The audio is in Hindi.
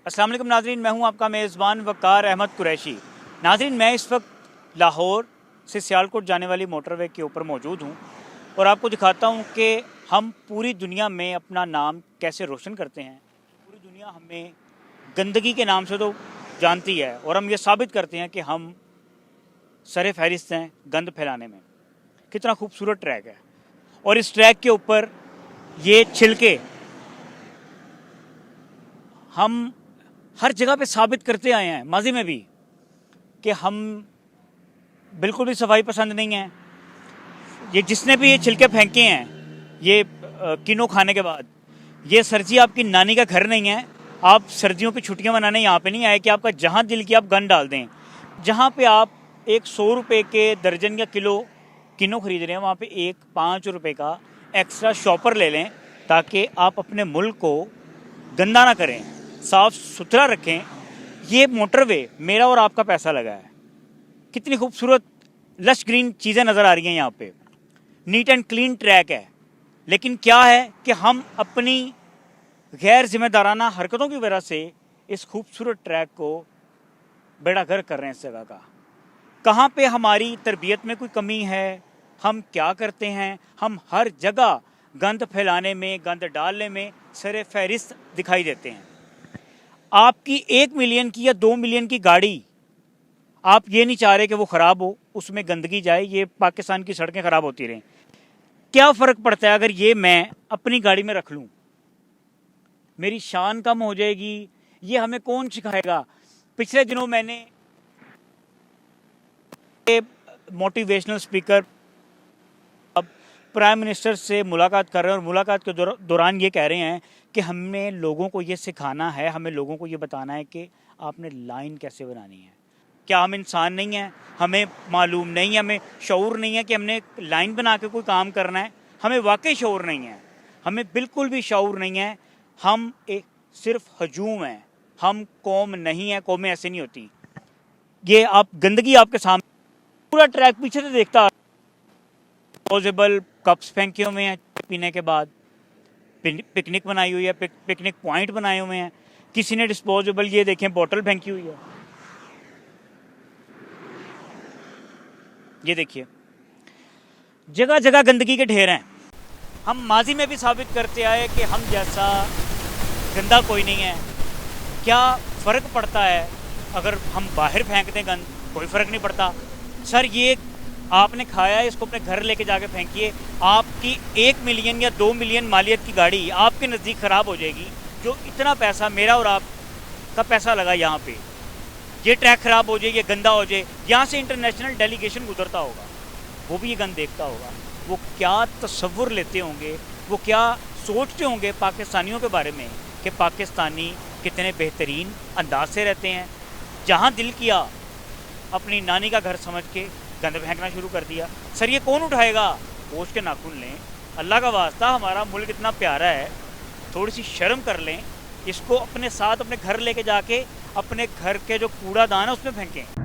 अस्सलाम वालेकुम नाज़रीन, मैं हूं आपका मेज़बान वक़ार अहमद कुरैशी। नाज़रीन, मैं इस वक्त लाहौर से सियालकोट जाने वाली मोटरवे के ऊपर मौजूद हूं और आपको दिखाता हूं कि हम पूरी दुनिया में अपना नाम कैसे रोशन करते हैं। पूरी दुनिया हमें गंदगी के नाम से तो जानती है और हम ये साबित करते हैं कि हम सरे फहरिस्त हैं गंद फैलाने में। कितना खूबसूरत ट्रैक है और इस ट्रैक के ऊपर ये छिलके हम हर जगह पे साबित करते आए हैं, माजी में भी, कि हम बिल्कुल भी सफाई पसंद नहीं हैं। ये जिसने भी ये छिलके फेंके हैं ये किनो खाने के बाद, ये सर जी आपकी नानी का घर नहीं है। आप सर्दियों की छुट्टियां मनाने यहाँ पे नहीं आए कि आपका जहाँ दिल की आप गन डाल दें। जहाँ पे आप एक 100 रुपये के दर्जन या किलो किनो खरीद रहे हैं, वहाँ पे एक 5 रुपये का एक्स्ट्रा शॉपर ले लें ताकि आप अपने मुल्क को गंदा ना करें, साफ सुथरा रखें। ये मोटरवे मेरा और आपका पैसा लगा है। कितनी खूबसूरत लश ग्रीन चीज़ें नज़र आ रही हैं यहाँ पे, नीट एंड क्लीन ट्रैक है। लेकिन क्या है कि हम अपनी गैर जिम्मेदाराना हरकतों की वजह से इस खूबसूरत ट्रैक को बेड़ागर्क कर रहे हैं। इस जगह का कहाँ पे हमारी तरबियत में कोई कमी है, हम क्या करते हैं? हम हर जगह गंद फैलाने में, गंद डालने में सरे फहरिस्त दिखाई देते हैं। आपकी 1 मिलियन की या 2 मिलियन की गाड़ी, आप ये नहीं चाह रहे कि वो ख़राब हो, उसमें गंदगी जाए, ये पाकिस्तान की सड़कें ख़राब होती रहें। क्या फ़र्क पड़ता है अगर ये मैं अपनी गाड़ी में रख लूँ? मेरी शान कम हो जाएगी। ये हमें कौन सिखाएगा? पिछले दिनों मैंने मोटिवेशनल स्पीकर अब प्राइम मिनिस्टर से मुलाकात कर रहे हैं और मुलाकात के दौरान ये कह रहे हैं कि हमें लोगों को ये सिखाना है, हमें लोगों को ये बताना है कि आपने लाइन कैसे बनानी है। क्या हम इंसान नहीं हैं? हमें मालूम नहीं है, हमें शऊर नहीं है कि हमने लाइन बना के कोई काम करना है? हमें वाकई शऊर नहीं है, हमें बिल्कुल भी शऊर नहीं है। हम एक सिर्फ हजूम हैं, हम कौम नहीं है। कौमें ऐसे नहीं होती। ये आप गंदगी आपके सामने, पूरा ट्रैक पीछे से देखता, डिस्पोजेबल कप्स फेंके हुए हैं पीने के बाद, पिकनिक बनाई हुई है, पिकनिक पॉइंट बनाए हुए हैं। किसी ने डिस्पोजेबल, ये देखें, बोतल फेंकी हुई है। ये देखिए, जगह जगह गंदगी के ढेर हैं। हम माजी में भी साबित करते आए कि हम जैसा गंदा कोई नहीं है। क्या फ़र्क पड़ता है अगर हम बाहर फेंक दें गंद? कोई फ़र्क नहीं पड़ता। सर, ये आपने खाया है, इसको अपने घर लेके जाके फेंकिए। आपकी 1 मिलियन या 2 मिलियन मालियत की गाड़ी आपके नज़दीक ख़राब हो जाएगी। जो इतना पैसा मेरा और आपका पैसा लगा यहाँ पे, ये ट्रैक ख़राब हो जाए, ये गंदा हो जाए। यहाँ से इंटरनेशनल डेलीगेशन गुजरता होगा, वो भी ये गंद देखता होगा। वो क्या तसव्वुर लेते होंगे, वो क्या सोचते होंगे पाकिस्तानियों के बारे में कि पाकिस्तानी कितने बेहतरीन अंदाज से रहते हैं। जहाँ दिल किया अपनी नानी का घर समझ के गंद फेंकना शुरू कर दिया। सर, ये कौन उठाएगा? पोंछ के नाखून लें। अल्लाह का वास्ता, हमारा मुल्क इतना प्यारा है, थोड़ी सी शर्म कर लें। इसको अपने साथ अपने घर लेके जाके अपने घर के जो कूड़ादान है उसमें फेंकें।